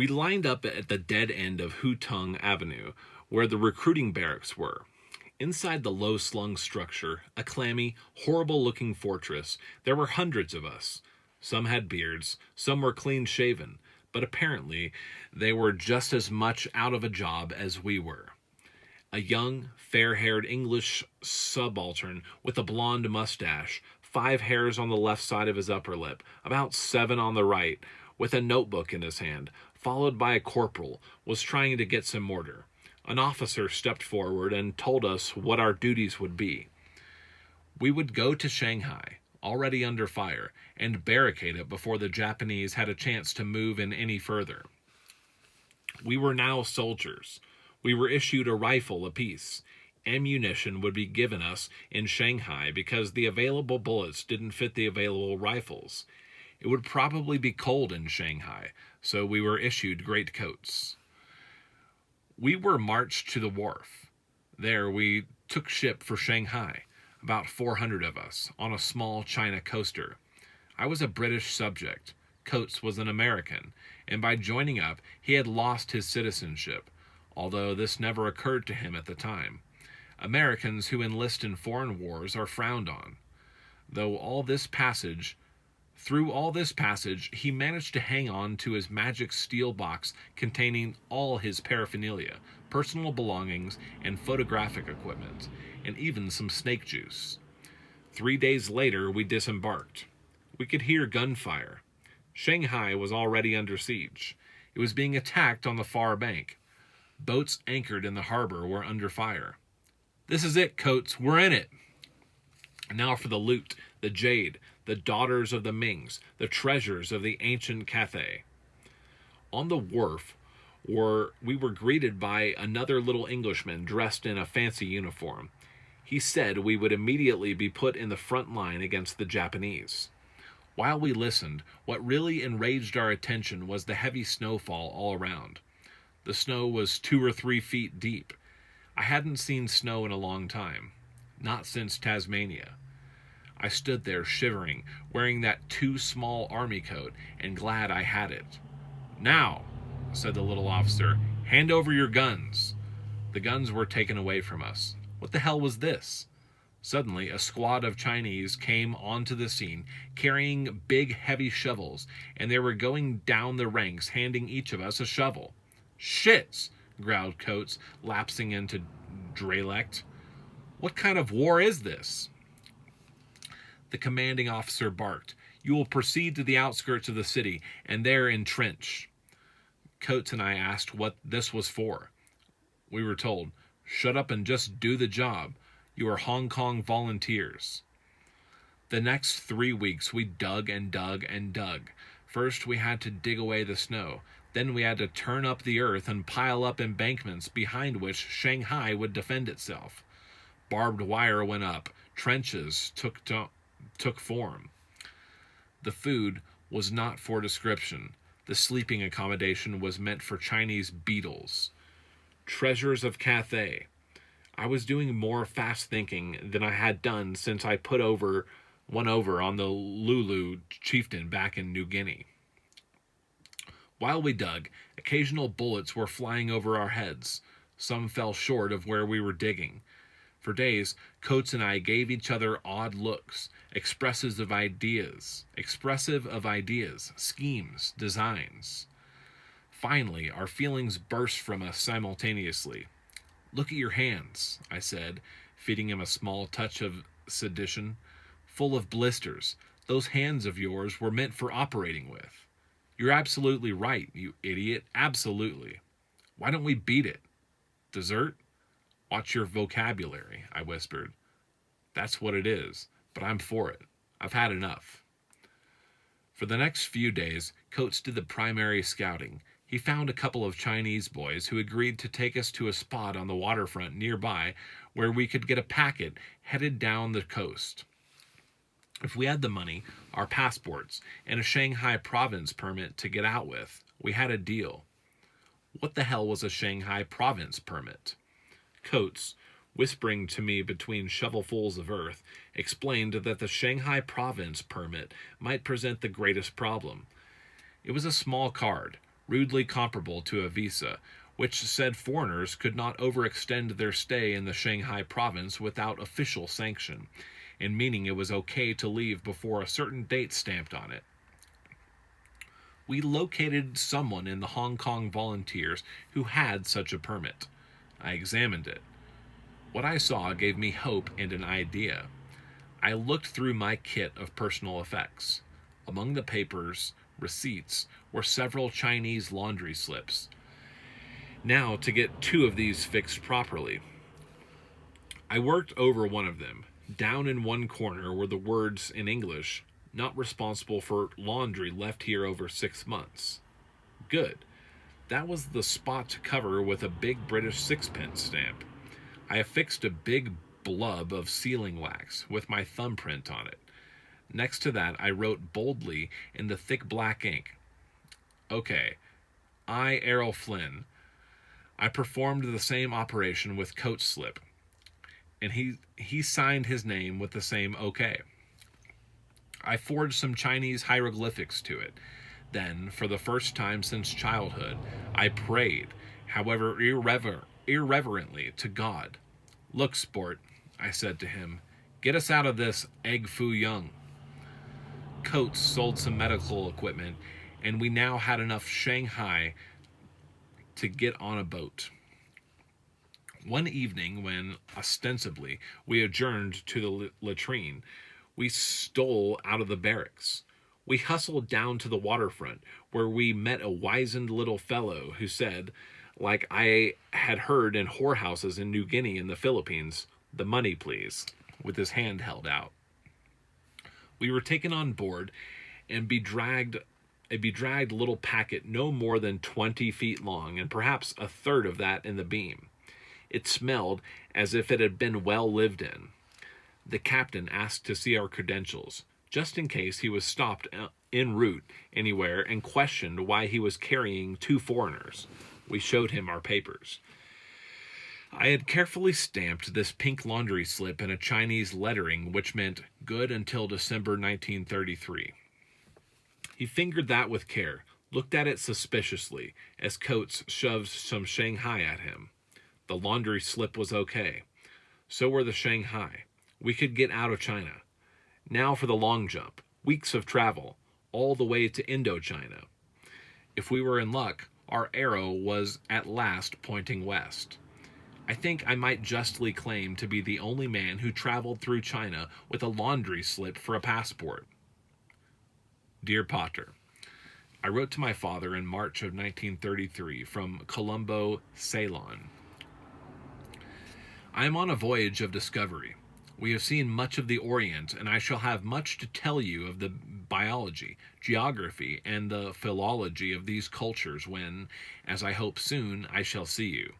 We lined up at the dead end of Hutung Avenue, where the recruiting barracks were. Inside the low-slung structure, a clammy, horrible-looking fortress, there were hundreds of us. Some had beards, some were clean-shaven, but apparently they were just as much out of a job as we were. A young, fair-haired English subaltern with a blonde mustache, 5 hairs on the left side of his upper lip, about 7 on the right, with a notebook in his hand, followed by a corporal, was trying to get some order. An officer stepped forward and told us what our duties would be. We would go to Shanghai, already under fire, and barricade it before the Japanese had a chance to move in any further. We were now soldiers. We were issued a rifle apiece. Ammunition would be given us in Shanghai because the available bullets didn't fit the available rifles. It would probably be cold in Shanghai, so we were issued greatcoats. We were marched to the wharf. There we took ship for Shanghai, about 400 of us, on a small China coaster. I was a British subject. Coates was an American, and by joining up, he had lost his citizenship, although this never occurred to him at the time. Americans who enlist in foreign wars are frowned on. Through all this passage, he managed to hang on to his magic steel box containing all his paraphernalia, personal belongings, and photographic equipment, and even some snake juice. 3 days later, we disembarked. We could hear gunfire. Shanghai was already under siege. It was being attacked on the far bank. Boats anchored in the harbor were under fire. "This is it, Coates. We're in it." Now for the loot, the jade, the daughters of the Mings, the treasures of the ancient Cathay. On the wharf, we were greeted by another little Englishman dressed in a fancy uniform. He said we would immediately be put in the front line against the Japanese. While we listened, what really enraged our attention was the heavy snowfall all around. The snow was 2 or 3 feet deep. I hadn't seen snow in a long time, not since Tasmania. I stood there shivering, wearing that too small army coat, and glad I had it. "Now," said the little officer, "hand over your guns." The guns were taken away from us. What the hell was this? Suddenly, a squad of Chinese came onto the scene, carrying big, heavy shovels, and they were going down the ranks, handing each of us a shovel. "Shits," growled Coates, lapsing into dialect. "What kind of war is this?" The commanding officer barked, "You will proceed to the outskirts of the city, and there entrench." Coates and I asked what this was for. We were told, "Shut up and just do the job. You are Hong Kong volunteers." The next 3 weeks we dug and dug and dug. First we had to dig away the snow. Then we had to turn up the earth and pile up embankments behind which Shanghai would defend itself. Barbed wire went up. Trenches took form. The food was not for description. The sleeping accommodation was meant for Chinese beetles. Treasures of Cathay. I was doing more fast thinking than I had done since I put one over on the Lulu chieftain back in New Guinea. While we dug, occasional bullets were flying over our heads. Some fell short of where we were digging. For days, Coates and I gave each other odd looks, expressive of ideas, schemes, designs. Finally, our feelings burst from us simultaneously. "Look at your hands," I said, feeding him a small touch of sedition. "Full of blisters. Those hands of yours were meant for operating with." "You're absolutely right, you idiot. Absolutely." "Why don't we beat it?" "Dessert?" "Watch your vocabulary," I whispered. "That's what it is, but I'm for it. I've had enough." For the next few days, Coates did the primary scouting. He found a couple of Chinese boys who agreed to take us to a spot on the waterfront nearby where we could get a packet headed down the coast. If we had the money, our passports, and a Shanghai province permit to get out with, we had a deal. What the hell was a Shanghai province permit? Coates, whispering to me between shovelfuls of earth, explained that the Shanghai province permit might present the greatest problem. It was a small card, rudely comparable to a visa, which said foreigners could not overextend their stay in the Shanghai province without official sanction, and meaning it was okay to leave before a certain date stamped on it. We located someone in the Hong Kong volunteers who had such a permit. I examined it. What I saw gave me hope and an idea. I looked through my kit of personal effects. Among the papers, receipts, were several Chinese laundry slips. Now, to get 2 of these fixed properly. I worked over one of them. Down in one corner were the words in English, "Not responsible for laundry left here over 6 months." Good. That was the spot to cover with a big British sixpence stamp. I affixed a big blub of sealing wax with my thumbprint on it. Next to that, I wrote boldly in the thick black ink, "Okay, I, Errol Flynn, I performed the same operation with coat slip." And he signed his name with the same okay. I forged some Chinese hieroglyphics to it. Then, for the first time since childhood, I prayed, however irreverently, to God. "Look, sport," I said to him, "get us out of this egg foo young." Coates sold some medical equipment, and we now had enough Shanghai to get on a boat. One evening, when, ostensibly, we adjourned to the latrine, we stole out of the barracks. We hustled down to the waterfront, where we met a wizened little fellow who said, like I had heard in whorehouses in New Guinea and the Philippines, "The money, please," with his hand held out. We were taken on board and a bedraggled little packet no more than 20 feet long, and perhaps a third of that in the beam. It smelled as if it had been well lived in. The captain asked to see our credentials, just in case he was stopped en route anywhere and questioned why he was carrying 2 foreigners. We showed him our papers. I had carefully stamped this pink laundry slip in a Chinese lettering which meant "good until December 1933. He fingered that with care, looked at it suspiciously, as Coates shoved some Shanghai at him. The laundry slip was okay. So were the Shanghai. We could get out of China. Now for the long jump. Weeks of travel, all the way to Indochina. If we were in luck, our arrow was at last pointing west. I think I might justly claim to be the only man who traveled through China with a laundry slip for a passport. Dear Potter, I wrote to my father in March of 1933 from Colombo, Ceylon. I am on a voyage of discovery. We have seen much of the Orient, and I shall have much to tell you of the biology, geography, and the philology of these cultures when, as I hope soon, I shall see you.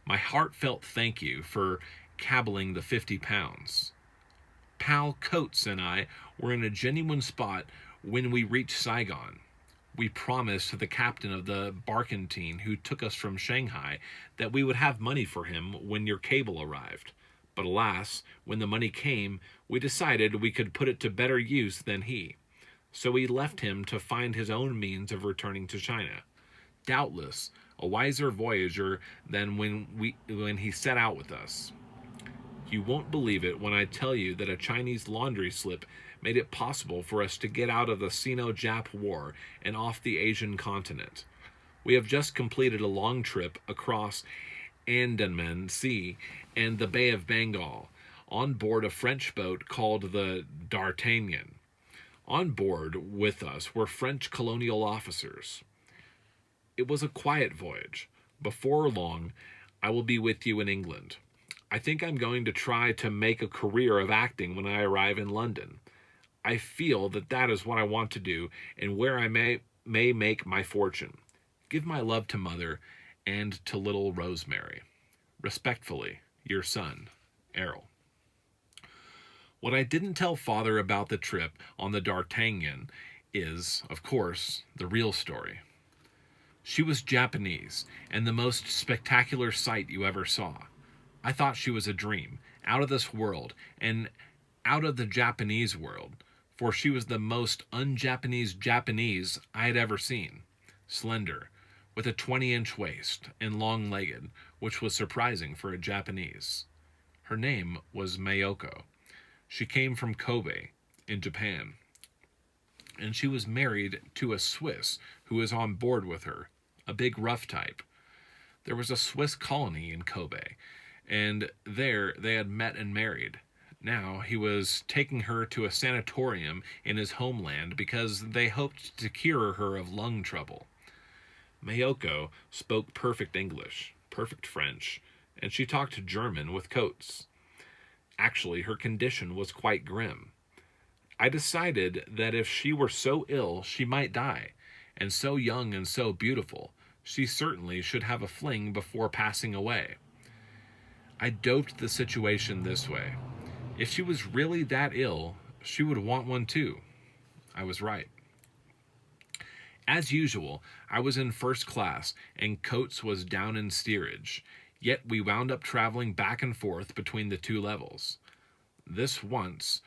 My heartfelt thank you for caballing the 50 pounds. Pal Coates and I were in a genuine spot when we reached Saigon. We promised the captain of the barkentine who took us from Shanghai that we would have money for him when your cable arrived. But alas, when the money came, we decided we could put it to better use than he. So we left him to find his own means of returning to China. Doubtless, a wiser voyager than when he set out with us. You won't believe it when I tell you that a Chinese laundry slip made it possible for us to get out of the Sino-Jap War and off the Asian continent. We have just completed a long trip across Andaman Sea and the Bay of Bengal on board a French boat called the D'Artagnan. On board with us were French colonial officers. It was a quiet voyage. Before long, I will be with you in England. I think I'm going to try to make a career of acting when I arrive in London. I feel that that is what I want to do and where I may make my fortune. Give my love to Mother and to little Rosemary. Respectfully, your son, Errol. What I didn't tell Father about the trip on the D'Artagnan is, of course, the real story. She was Japanese, and the most spectacular sight you ever saw. I thought she was a dream, out of this world, and out of the Japanese world, for she was the most un-Japanese Japanese I had ever seen. Slender, with a 20-inch waist and long-legged, which was surprising for a Japanese. Her name was Mayoko. She came from Kobe, in Japan, and she was married to a Swiss who was on board with her, a big rough type. There was a Swiss colony in Kobe, and there they had met and married. Now he was taking her to a sanatorium in his homeland because they hoped to cure her of lung trouble. Mayoko spoke perfect English, perfect French, and she talked German with Coates. Actually, her condition was quite grim. I decided that if she were so ill, she might die, and so young and so beautiful, she certainly should have a fling before passing away. I doped the situation this way. If she was really that ill, she would want one too. I was right. As usual, I was in first class, and Coates was down in steerage, yet we wound up traveling back and forth between the two levels. This once,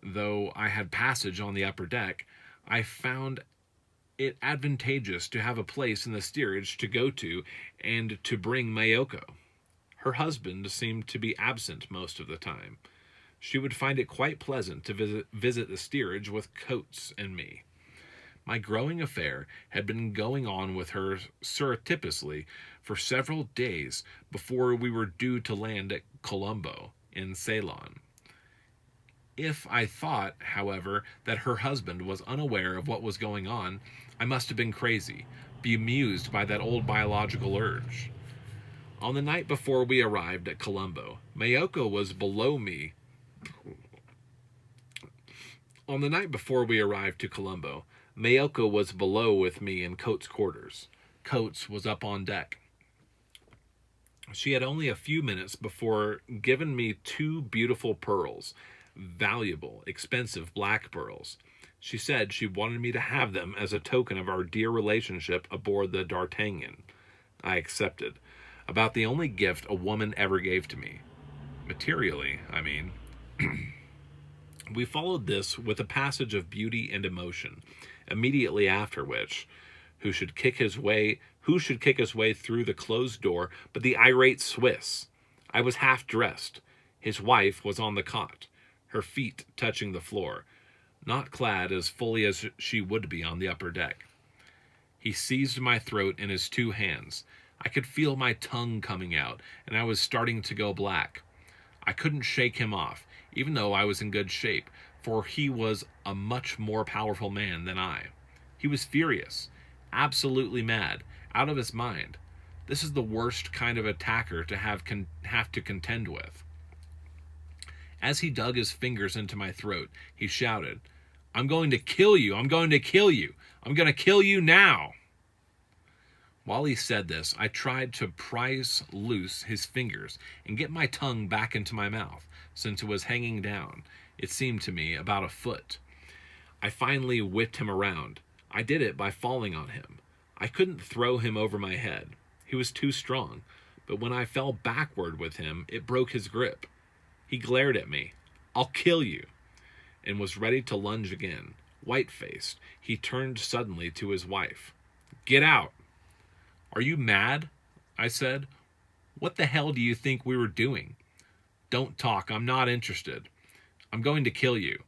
though I had passage on the upper deck, I found it advantageous to have a place in the steerage to go to and to bring Mayoko. Her husband seemed to be absent most of the time. She would find it quite pleasant to visit the steerage with Coates and me. My growing affair had been going on with her surreptitiously for several days before we were due to land at Colombo, in Ceylon. If I thought, however, that her husband was unaware of what was going on, I must have been crazy, bemused by that old biological urge. On the night before we arrived at Colombo, Mayoko was below me. On the night before we arrived to Colombo, Mayoko was below with me in Coates' quarters. Coates was up on deck. She had only a few minutes before given me 2 beautiful pearls, valuable, expensive black pearls. She said she wanted me to have them as a token of our dear relationship aboard the D'Artagnan. I accepted. About the only gift a woman ever gave to me. Materially, I mean. We followed this with a passage of beauty and emotion, immediately after which, who should kick his way through the closed door but the irate Swiss? I was half dressed. His wife was on the cot, her feet touching the floor, not clad as fully as she would be on the upper deck. He seized my throat in his 2 hands. I could feel my tongue coming out, and I was starting to go black. I couldn't shake him off, even though I was in good shape, for he was a much more powerful man than I. He was furious, absolutely mad, out of his mind. This is the worst kind of attacker to have to contend with. As he dug his fingers into my throat, he shouted, "I'm going to kill you! I'm going to kill you! I'm going to kill you now!" While he said this, I tried to prise loose his fingers and get my tongue back into my mouth, since it was hanging down, it seemed to me, about a foot. I finally whipped him around. I did it by falling on him. I couldn't throw him over my head. He was too strong, but when I fell backward with him, it broke his grip. He glared at me. "I'll kill you," and was ready to lunge again. White-faced, he turned suddenly to his wife. "Get out!" "Are you mad?" I said. "What the hell do you think we were doing?" "Don't talk. I'm not interested." "I'm going to kill you."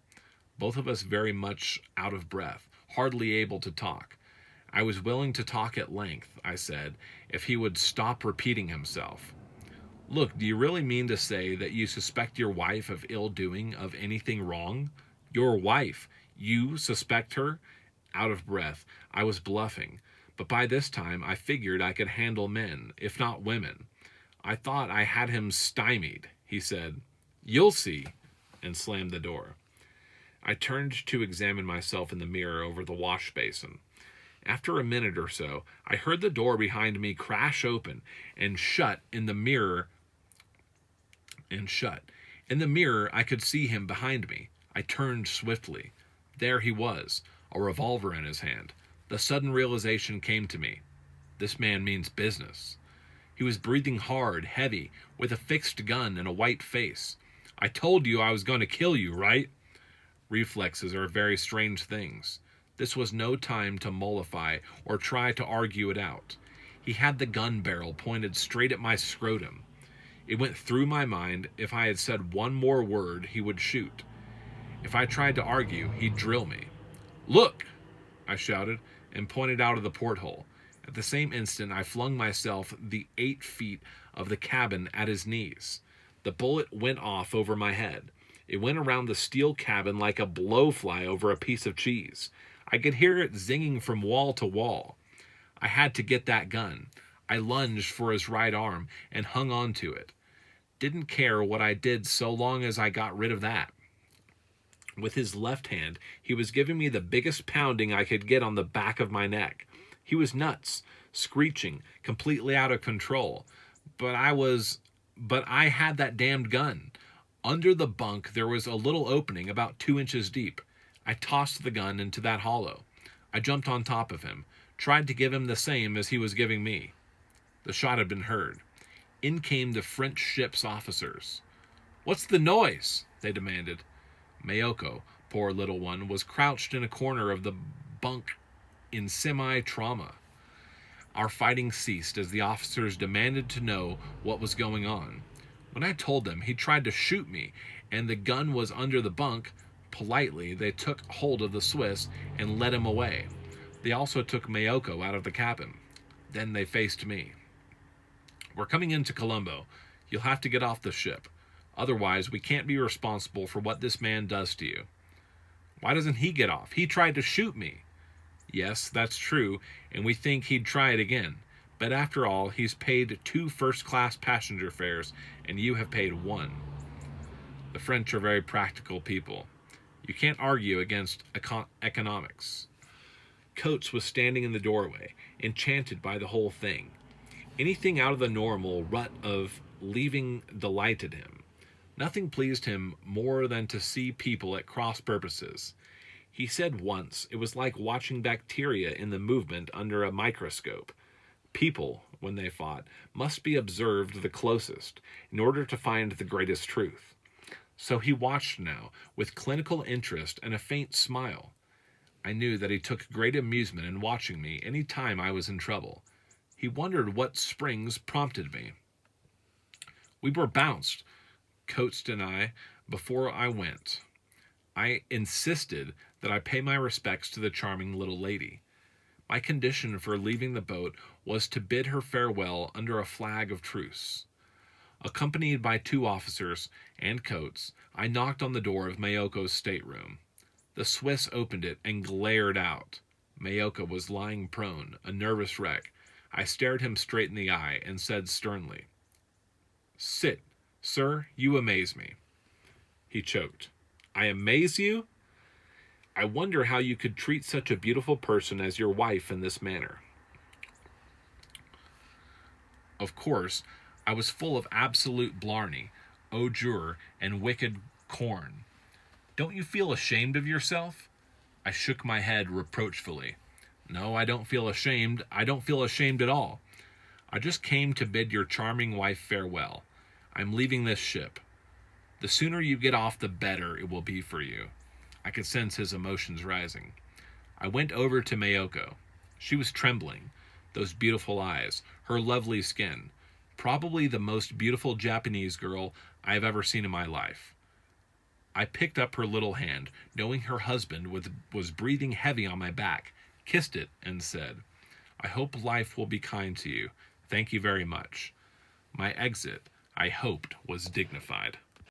Both of us very much out of breath, hardly able to talk. I was willing to talk at length, I said, if he would stop repeating himself. "Look, do you really mean to say that you suspect your wife of ill-doing, of anything wrong? Your wife? You suspect her?" Out of breath, I was bluffing, but by this time I figured I could handle men, if not women. I thought I had him stymied. He said, "You'll see," and slammed the door. I turned to examine myself in the mirror over the wash basin. After a minute or so, I heard the door behind me crash open and shut. In the mirror, I could see him behind me. I turned swiftly. There he was, a revolver in his hand. The sudden realization came to me. This man means business. He was breathing hard, heavy, with a fixed gun and a white face. "I told you I was going to kill you, right?" Reflexes are very strange things. This was no time to mollify or try to argue it out. He had the gun barrel pointed straight at my scrotum. It went through my mind if I had said one more word, he would shoot. If I tried to argue, he'd drill me. "Look!" I shouted and pointed out of the porthole. At the same instant, I flung myself the 8 feet of the cabin at his knees. The bullet went off over my head. It went around the steel cabin like a blowfly over a piece of cheese. I could hear it zinging from wall to wall. I had to get that gun. I lunged for his right arm and hung on to it. Didn't care what I did so long as I got rid of that. With his left hand, he was giving me the biggest pounding I could get on the back of my neck. He was nuts, screeching, completely out of control. But I had that damned gun. Under the bunk, there was a little opening about 2 inches deep. I tossed the gun into that hollow. I jumped on top of him, tried to give him the same as he was giving me. The shot had been heard. In came the French ship's officers. "What's the noise?" they demanded. Mayoko, poor little one, was crouched in a corner of the bunk in semi-trauma. Our fighting ceased as the officers demanded to know what was going on. When I told them, he tried to shoot me, and the gun was under the bunk. Politely, they took hold of the Swiss and led him away. They also took Mayoko out of the cabin. Then they faced me. "We're coming into Colombo. You'll have to get off the ship. Otherwise, we can't be responsible for what this man does to you." "Why doesn't he get off? He tried to shoot me." "Yes, that's true, and we think he'd try it again. But after all, he's paid 2 first-class passenger fares, and you have paid 1. The French are very practical people. You can't argue against economics. Coates was standing in the doorway, enchanted by the whole thing. Anything out of the normal rut of leaving delighted him. Nothing pleased him more than to see people at cross purposes. He said once it was like watching bacteria in the movement under a microscope. People, when they fought, must be observed the closest in order to find the greatest truth. So he watched now with clinical interest and a faint smile. I knew that he took great amusement in watching me any time I was in trouble. He wondered what springs prompted me. We were bounced, Coates and I, before I went. I insisted that I pay my respects to the charming little lady. My condition for leaving the boat was to bid her farewell under a flag of truce. Accompanied by 2 officers and Coates, I knocked on the door of Mayoko's stateroom. The Swiss opened it and glared out. Mayoko was lying prone, a nervous wreck. I stared him straight in the eye and said sternly, "Sit, sir, you amaze me." He choked. "I amaze you? I wonder how you could treat such a beautiful person as your wife in this manner." Of course, I was full of absolute blarney, au jour, and wicked corn. "Don't you feel ashamed of yourself?" I shook my head reproachfully. "No, I don't feel ashamed. I don't feel ashamed at all. I just came to bid your charming wife farewell. I'm leaving this ship. The sooner you get off, the better it will be for you." I could sense his emotions rising. I went over to Mayoko. She was trembling. Those beautiful eyes, her lovely skin. Probably the most beautiful Japanese girl I have ever seen in my life. I picked up her little hand, knowing her husband was breathing heavy on my back, kissed it, and said, "I hope life will be kind to you. Thank you very much." My exit, I hoped, was dignified.